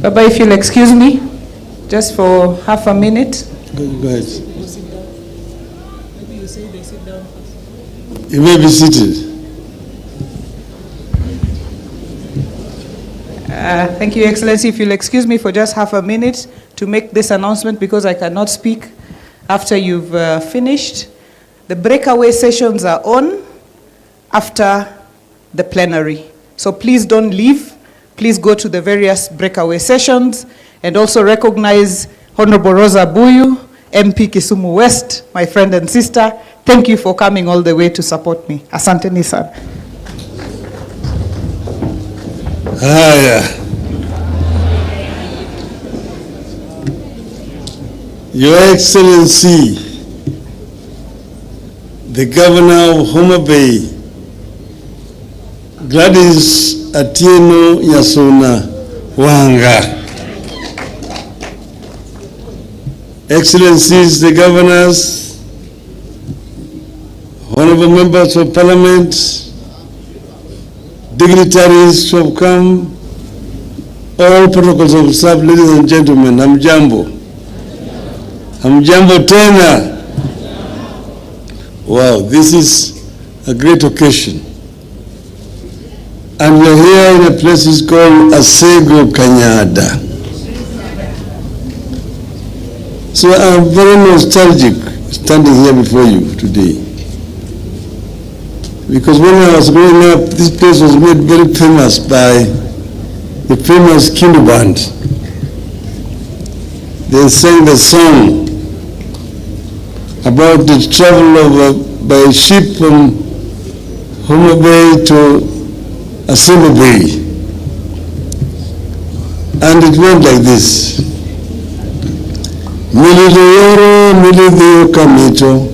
Baba, if you'll excuse me, just for half a minute. Go ahead. Maybe you say they sit down first. You may be seated. Thank you, Excellency. If you'll excuse me for just half a minute to make this announcement, because I cannot speak after you've finished. The breakaway sessions are on after the plenary. So please don't leave. Please go to the various breakaway sessions and also recognize Honorable Rosa Buyu, MP Kisumu West, my friend and sister. Thank you for coming all the way to support me. Asante Nissan. Your Excellency, the Governor of Homa Bay, Gladys Atieno Yasona Wanga. Excellencies, the Governors, Honorable Members of Parliament, dignitaries who have come, all protocols of serve, ladies and gentlemen, hamjambo. Hamjambo tena. Wow, this is a great occasion. And we're here in a place called Asego Kanyada. So I'm very nostalgic standing here before you today. Because when I was growing up, this place was made very famous by the famous Kindu Band. They sang the song about the travel by ship from Homa Bay to Homa Bay. And it went like this. Militoyoro, militio kamito.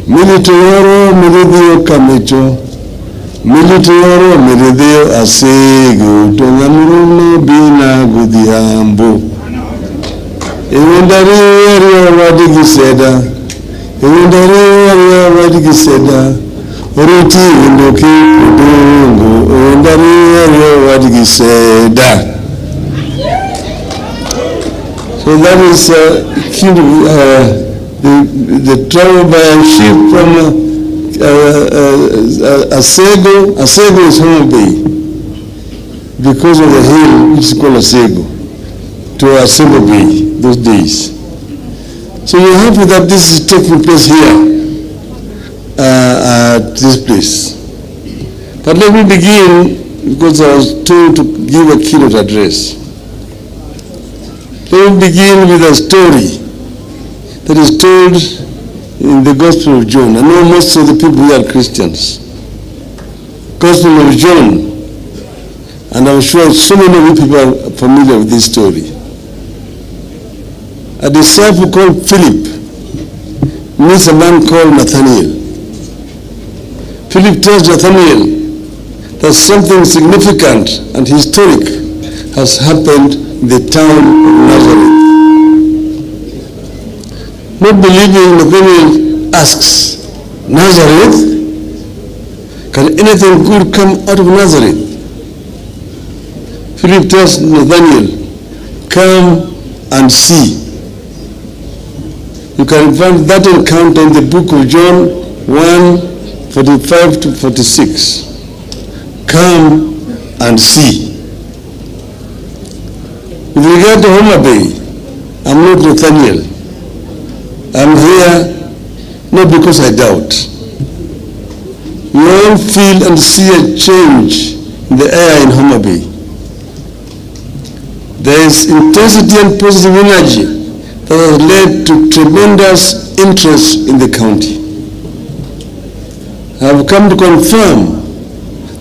Militoyoro, militio kamito. Militoyoro, militio asego. Tongamuruno bina gudiambo. Ewendari area wadigiseda. Ewendari area wadigiseda. Oruti undoki kudungu. Ewendari area wadigiseda. So that is the travel by a ship from Asego. Asego is Homa Bay because of the hill which is called Asego to Asego Bay those days. So we're happy that this is taking place here at this place. But let me begin because I was told to give a keynote address. Let me begin with a story that is told in the Gospel of John. I know most of the people here are Christians. Gospel of John. And I'm sure so many of you people are familiar with this story. A disciple called Philip meets a man called Nathaniel. Philip tells Nathaniel that something significant and historic has happened in the town of Nazareth. Not believing, Nathaniel asks, Nazareth? Can anything good come out of Nazareth? Philip tells Nathaniel, come and see. You can find that encounter in the book of John 1:45 to 46. Come and see. With regard to Homa Bay, I'm not Nathaniel. I'm here not because I doubt. We all feel and see a change in the air in Homa Bay. There is intensity and positive energy that has led to tremendous interest in the county. I have come to confirm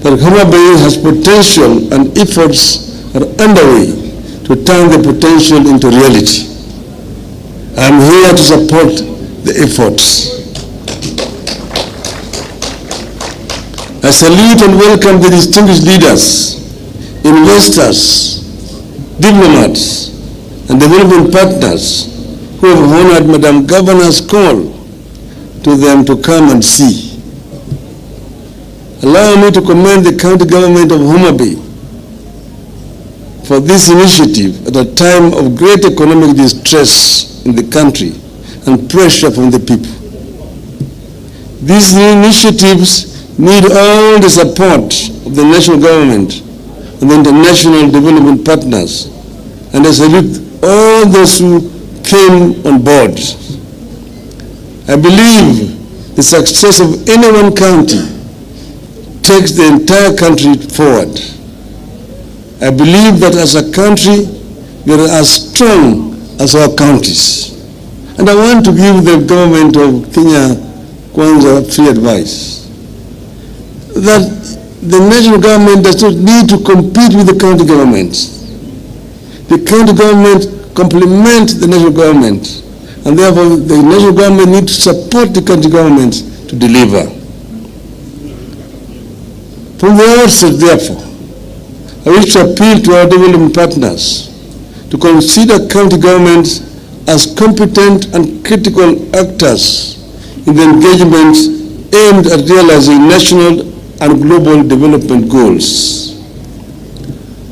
that Homa Bay has potential and efforts are underway to turn the potential into reality. I am here to support the efforts. I salute and welcome the distinguished leaders, investors, diplomats, and development partners who have honored Madam Governor's call to them to come and see. allow me to commend the county government of Homa Bay for this initiative at a time of great economic distress in the country and pressure from the people. These initiatives need all the support of the national government and the international development partners, and I salute all those who came on board. I believe the success of any one county takes the entire country forward. I believe that as a country, we are as strong as our counties. And I want to give the government of Kenya Kwanza free advice that the national government does not need to compete with the county governments. The county government complement the national government, and therefore the national government needs to support the county governments to deliver. From the outset, therefore, I wish to appeal to our development partners to consider county governments as competent and critical actors in the engagements aimed at realizing national and global development goals.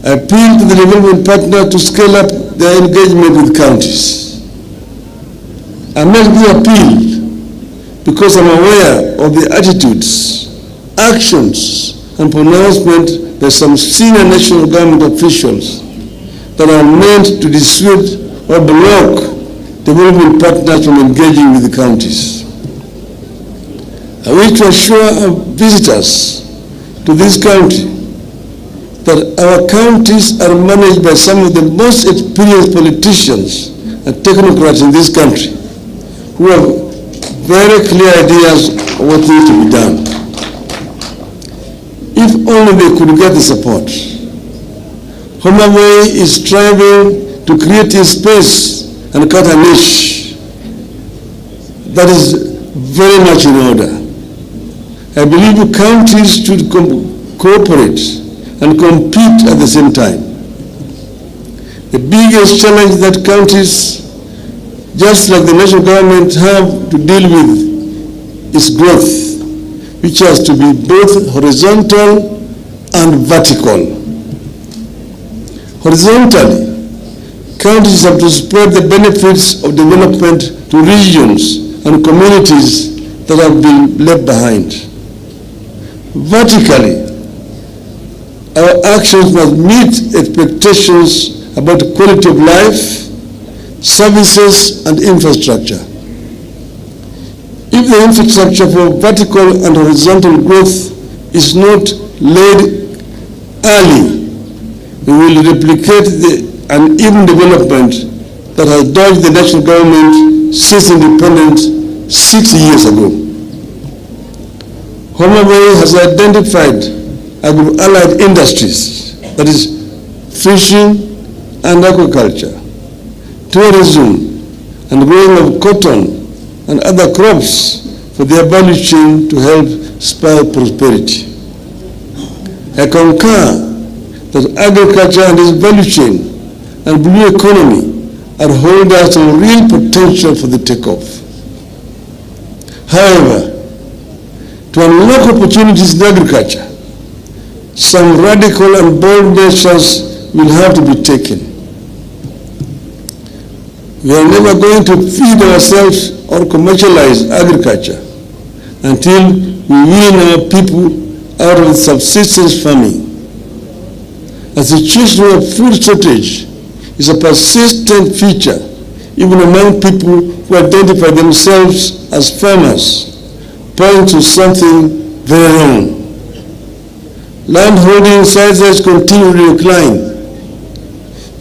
I appeal to the development partner to scale up their engagement with counties. I make the appeal because I'm aware of the attitudes, actions, and pronouncements by some senior national government officials that are meant to dissuade or block development partners from engaging with the counties. I wish to assure our visitors to this country that our counties are managed by some of the most experienced politicians and technocrats in this country who have very clear ideas of what needs to be done. If only they could get the support. Homa Bay is striving to create a space and cut a niche that is very much in order. I believe counties should cooperate and compete at the same time. The biggest challenge that counties, just like the national government, have to deal with is growth, which has to be both horizontal and vertical. Horizontally, counties have to spread the benefits of development to regions and communities that have been left behind. Vertically, our actions must meet expectations about quality of life, services, and infrastructure. If the infrastructure for vertical and horizontal growth is not laid early, we will replicate the uneven development that has dogged the national government since independence 60 years ago. Homa Bay has identified agro-allied industries, that is fishing and aquaculture, tourism, and growing of cotton and other crops for their value chain to help spur prosperity. I concur that agriculture and its value chain and blue economy are holders of real potential for the takeoff. However, to unlock opportunities in agriculture, some radical and bold measures will have to be taken. We are never going to feed ourselves or commercialize agriculture until we wean our people out of subsistence farming. A situation of food shortage is a persistent feature even among people who identify themselves as farmers, pointing to something very wrong. Landholding sizes continue to decline.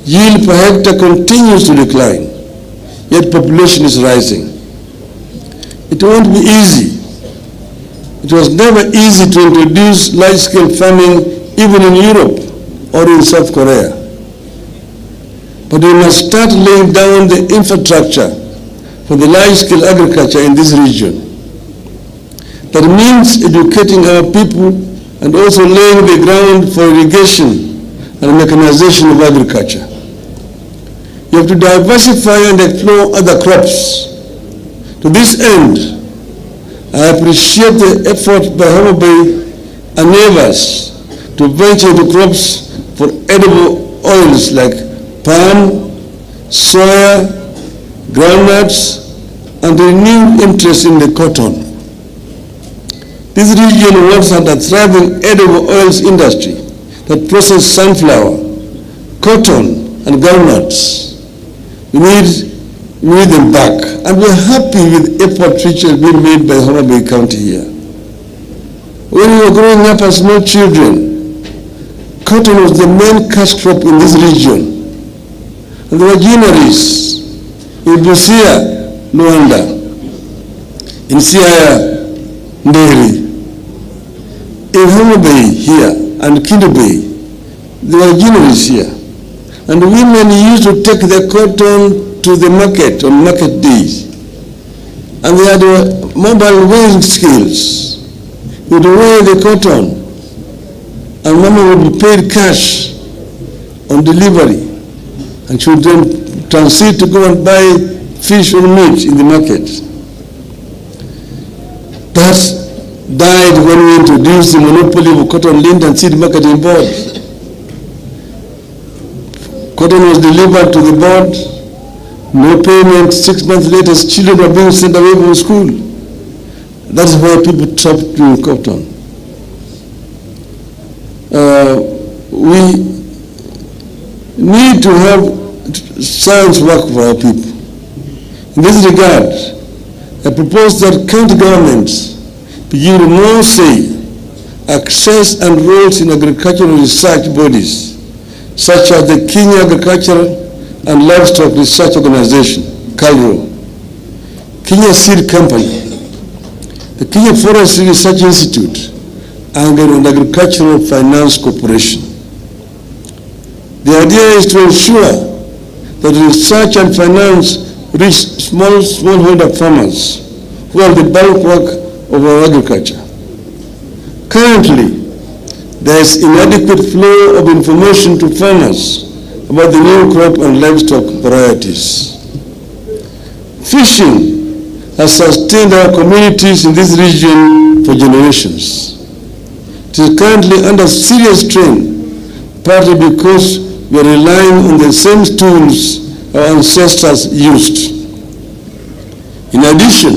Yield per hectare continues to decline, yet population is rising. It won't be easy. It was never easy to introduce large-scale farming even in Europe or in South Korea. But we must start laying down the infrastructure for the large-scale agriculture in this region. That means educating our people and also laying the ground for irrigation and mechanization of agriculture. You have to diversify and explore other crops. To this end, I appreciate the effort by Homa Bay and neighbors to venture into crops for edible oils like palm, soya, groundnuts, and renewed interest in the cotton. This region once had a thriving edible oils industry that processed sunflower, cotton, and groundnuts. We need them back, and we're happy with efforts which have been made by Homa Bay County here. When we were growing up as small children, cotton was the main cash crop in this region. And there were granaries in Busia, Luanda, in Siaya, Nderi, in Homa Bay here, and Kindu Bay. There were granaries here. And women used to take the cotton to the market on market days. And they had mobile weighing scales. They would weigh the cotton, and mama would be paid cash on delivery, and she would then transit to go and buy fish or meat in the market. That died when we introduced the monopoly of cotton, lint, and seed marketing board. Cotton was delivered to the board, no payment. 6 months later, children were being sent away from school. That's why people stopped doing cotton. We need to have science work for our people. In this regard, I propose that county governments be given more say, access, and roles in agricultural research bodies, such as the Kenya Agricultural and Livestock Research Organization, KALRO, Kenya Seed Company, the Kenya Forestry Research Institute, and the Agricultural Finance Corporation. The idea is to ensure that research and finance reach smallholder farmers who are the bulk work of our agriculture. Currently, there is inadequate flow of information to farmers about the new crop and livestock varieties. Fishing has sustained our communities in this region for generations. It is currently under serious strain, partly because we are relying on the same tools our ancestors used. In addition,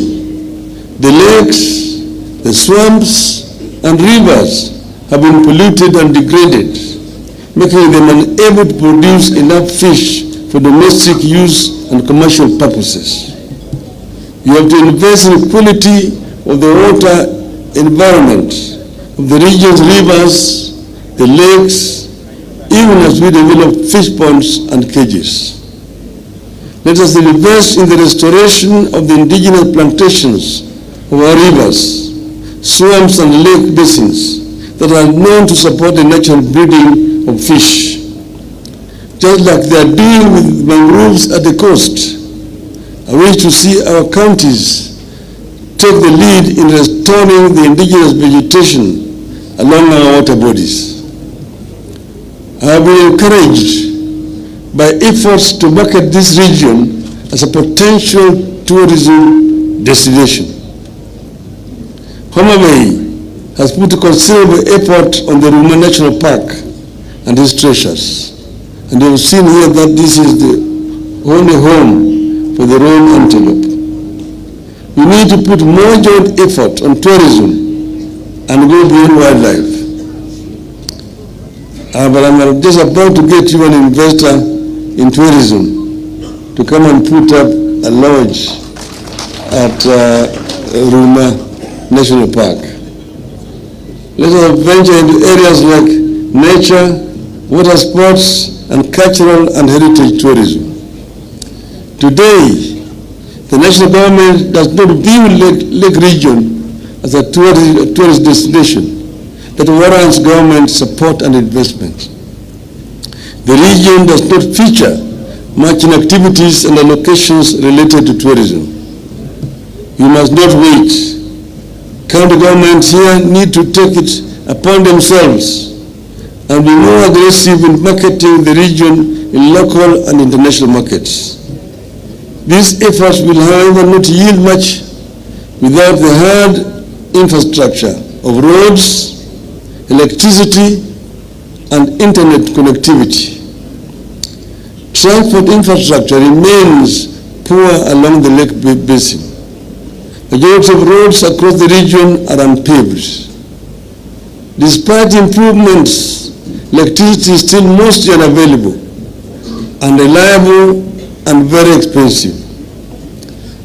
the lakes, the swamps, and rivers have been polluted and degraded, making them unable to produce enough fish for domestic use and commercial purposes. You have to invest in the quality of the water environment of the region's rivers, the lakes, even as we develop fish ponds and cages. Let us invest in the restoration of the indigenous plantations of our rivers, swamps, and lake basins that are known to support the natural breeding of fish. Just like they are doing with mangroves at the coast, I wish to see our counties take the lead in restoring the indigenous vegetation along our water bodies. I have been encouraged by efforts to market this region as a potential tourism destination. Homa Bay has put a considerable effort on the Ruma National Park and its treasures. And you have seen here that this is the only home for the royal antelope. We need to put more joint effort on tourism and go beyond wildlife. But I'm just about to get you an investor in tourism to come and put up a lodge at Ruma National Park. Let us venture into areas like nature, water sports, and cultural and heritage tourism. Today, the national government does not view Lake region as a tourist destination that warrants government support and investment. The region does not feature much in activities and allocations related to tourism. You must not wait. County governments here need to take it upon themselves and be more aggressive in marketing the region in local and international markets. These efforts will, however, not yield much without the hard infrastructure of roads, electricity, and internet connectivity. Transport infrastructure remains poor along the lake basin. Majority of roads across the region are unpaved. Despite improvements, electricity is still mostly unavailable, unreliable, and very expensive.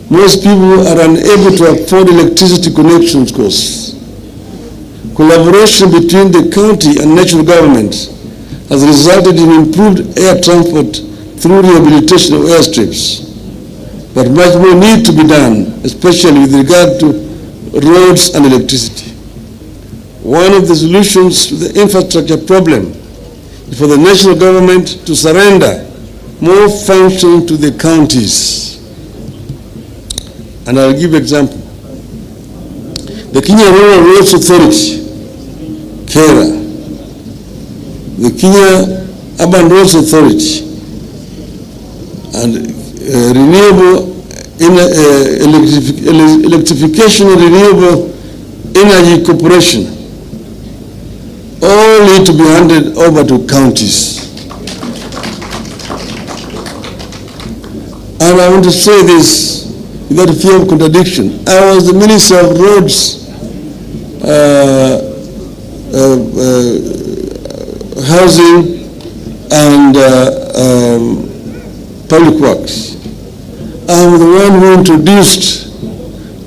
Most people are unable to afford electricity connection costs. Collaboration between the county and national governments has resulted in improved air transport through rehabilitation of airstrips. But much more needs to be done, especially with regard to roads and electricity. One of the solutions to the infrastructure problem is for the national government to surrender more function to the counties. And I'll give an example. The Kenya Rural Roads Authority, KERA, the Kenya Urban Roads Authority, and renewable electrification and renewable energy corporation all need to be handed over to counties. And I want to say this without fear of contradiction. I was the Minister of Roads, Housing, and Public Works. I'm the one who introduced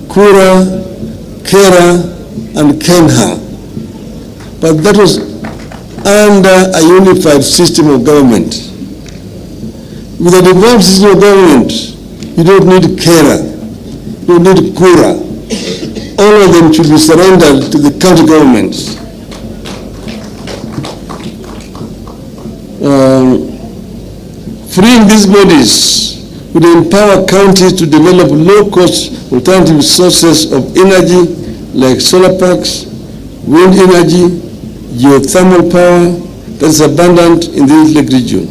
KURA, KERA, and KENHA. But that was under a unified system of government. With a devolved system of government, you don't need KERA, you don't need KURA. All of them should be surrendered to the county governments. Freeing these bodies would empower counties to develop low-cost alternative sources of energy like solar parks, wind energy, geothermal power that is abundant in the lake region.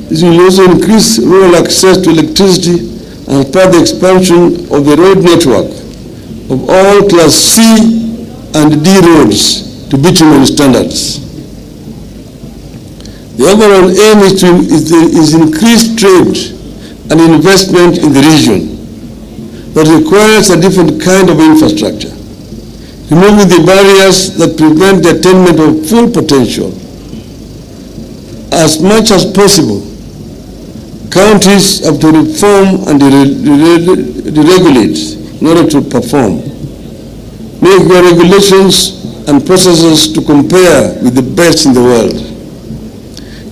This will also increase rural access to electricity and further expansion of the road network of all Class C and D roads to bitumen standards. The overall aim is increased trade and investment in the region that requires a different kind of infrastructure, removing the barriers that prevent the attainment of full potential. As much as possible, counties have to reform and deregulate in order to perform. Make their regulations and processes to compare with the best in the world.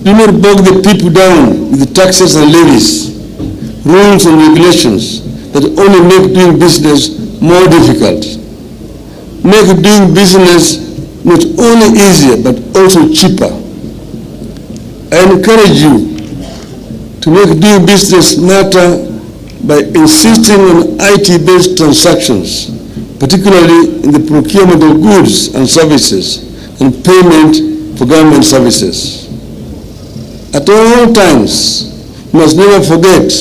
Do not bog the people down with the taxes and levies, rules and regulations that only make doing business more difficult. Make doing business not only easier but also cheaper. I encourage you to make doing business smarter by insisting on IT-based transactions, particularly in the procurement of goods and services and payment for government services. At all times, we must never forget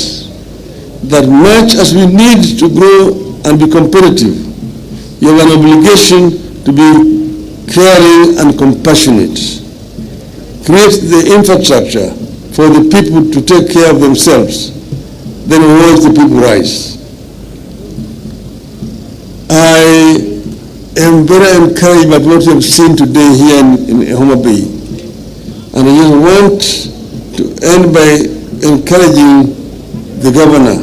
that much as we need to grow and be competitive, you have an obligation to be caring and compassionate. Create the infrastructure for the people to take care of themselves, then watch the people rise. I am very encouraged by what we have seen today here in Homa Bay. And I just want to end by encouraging the governor.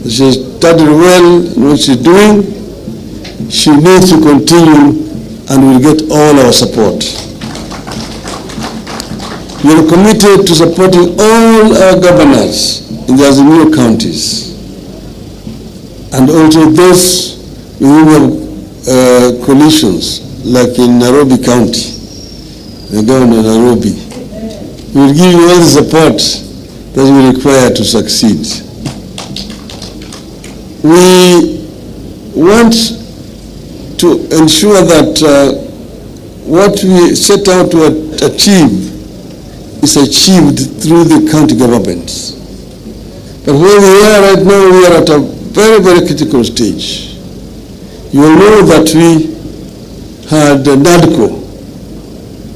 She has started well in what she's doing. She needs to continue and will get all our support. We are committed to supporting all our governors in the Azimio counties and also those with whom we have coalitions, like in Nairobi County, the governor of Nairobi. We will give you all the support that you require to succeed. We want to ensure that what we set out to achieve is achieved through the county governments. But where we are right now, we are at a very, very critical stage. You will know that we had NADCO,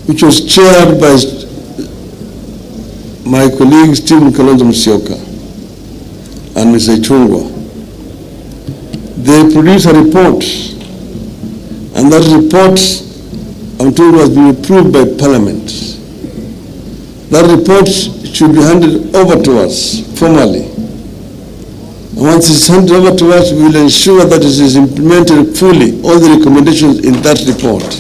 which was chaired by my colleague Stephen Kalonzo Musyoka and Mr. Chungwa. They produced a report, and that report, I'm told, has been approved by Parliament. That report should be handed over to us formally. And once it's handed over to us, we will ensure that it is implemented fully, all the recommendations in that report.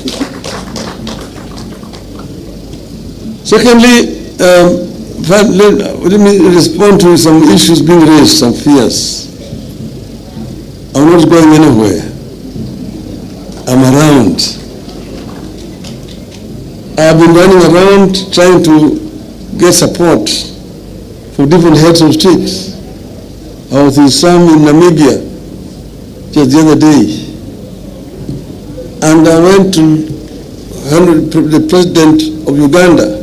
Secondly, let me respond to some issues being raised, some fears. I'm not going anywhere. I'm around. I've been running around trying to get support for different heads of states. I was in some in Namibia just the other day. And I went to the president of Uganda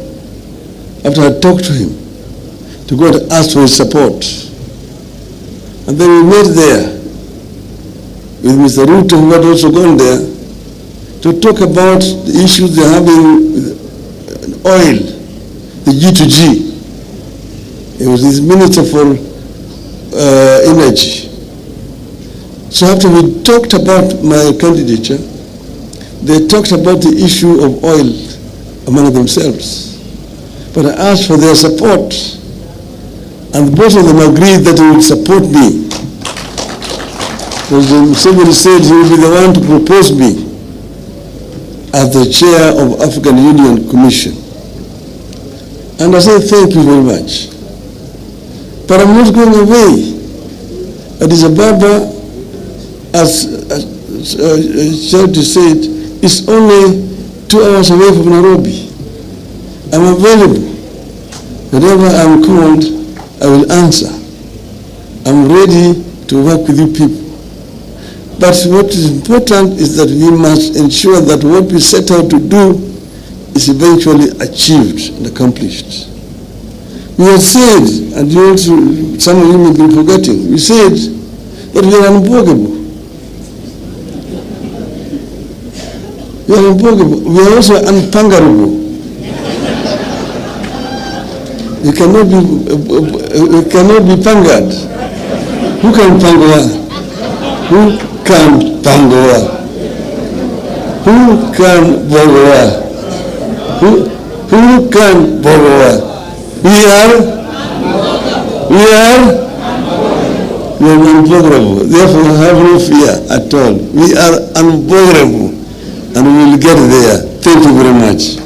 after I talked to him to go and ask for his support. And then we met there with Mr. Ruto, who had also gone there, to talk about the issues they're having with oil, the G2G. It was his Minister for Energy. So after we talked about my candidature, they talked about the issue of oil among themselves. But I asked for their support, and both of them agreed that they would support me. Because somebody said he would be the one to propose me as the chair of African Union Commission. And I said, thank you very much. But I'm not going away. Addis Ababa, as Charity said, is only 2 hours away from Nairobi. I'm available. Whenever I'm called, I will answer. I'm ready to work with you people. But what is important is that we must ensure that what we set out to do is eventually achieved and accomplished. We have said, and you also, some of you may be forgetting, we said that we are unbogable. We are unbogable. We are also unpangarable. We cannot be pangered. Who can pangoa? Who can pangoa? Who can bogoa? Who can bogoa? We are unbogable. Therefore, have no fear at all. We are unbogable, and we will get there. Thank you very much.